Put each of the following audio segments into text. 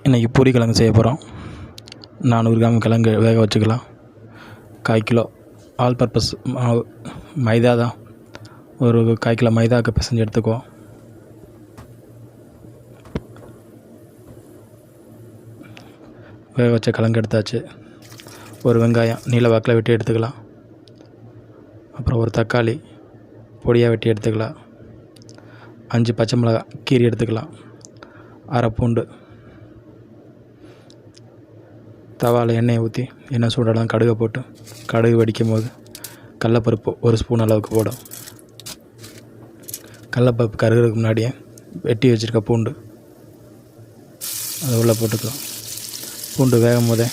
இன்றைக்கி பூரி கிழங்கு செய்ய போகிறோம். 400 கிராம் கிழங்கு வேக வச்சுக்கலாம். 1/4 கிலோ ஆல் பர்பஸ் மாவு மைதா தான். ஒரு 1/4 கிலோ மைதாவுக்கு பிசைஞ்சு எடுத்துக்குவோம். வேக வச்ச கிழங்கு எடுத்தாச்சு. ஒரு வெங்காயம் நீல வாக்கில் வெட்டி எடுத்துக்கலாம். அப்புறம் ஒரு தக்காளி பொடியாக வெட்டி எடுத்துக்கலாம். 5 பச்சை மிளகாய் கீரி எடுத்துக்கலாம். அரை பூண்டு. தவாவில் எண்ணெயை ஊற்றி எண்ணெய் சூடாலாம் கடுகை போட்டு கடுகு வெடிக்கும் போது கடலப்பருப்பு 1 ஸ்பூன் அளவுக்கு போடும். கடலப்பருப்பு கருகிறதுக்கு முன்னாடியே வெட்டி வச்சுருக்க பூண்டு அதை உள்ளே போட்டுக்கலாம். பூண்டு வேகும் போதே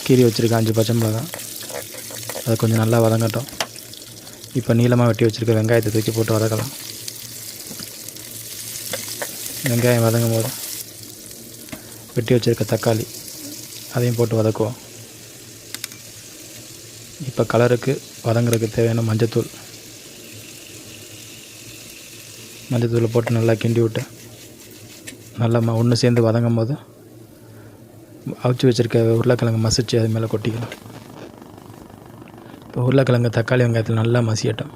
கீரி வச்சுருக்க 5 பச்சை மிளகாய் அதை கொஞ்சம் நல்லா வதங்கட்டும். இப்போ நீளமாக வெட்டி வச்சுருக்க வெங்காயத்தை தூக்கி போட்டு வதக்கலாம். வெங்காயம் வதங்கும் போது வெட்டி வச்சுருக்க தக்காளி அதையும் போட்டு வதக்குவோம். இப்போ கலருக்கு வதங்குறதுக்கு தேவையான மஞ்சத்தூளை போட்டு நல்லா கிண்டி விட்டு நல்லா ஒன்று சேர்ந்து வதங்கும் போது அவிச்சு வச்சுருக்க உருளைக்கிழங்கு மசிச்சு அது மேலே கொட்டிக்கலாம். இப்போ உருளைக்கிழங்கு தக்காளி வெங்காயத்தில் நல்லா மசியட்டும்.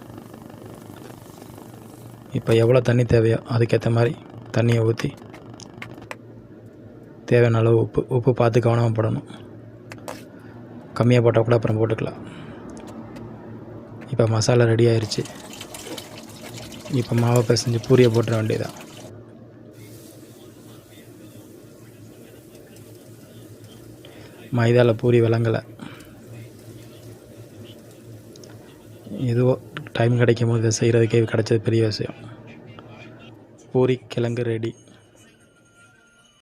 இப்போ எவ்வளோ தண்ணி தேவையோ அதுக்கேற்ற மாதிரி தண்ணியை ஊற்றி தேவையான அளவு உப்பு பார்த்து கவனமாக போடணும். கம்மியாக போட்டால் கூட அப்புறம் போட்டுக்கலாம். இப்போ மசாலா ரெடி ஆயிடுச்சு. இப்போ மாவை பிசைஞ்சு பூரியை போட்டுற வேண்டியதான். மைதாவில் பூரி விளங்கலை. இதுவோ டைம் கிடைக்கும் போது இதை செய்கிறதுக்கே கிடைச்சது பெரிய விஷயம். பூரி கிழங்கு ரெடி.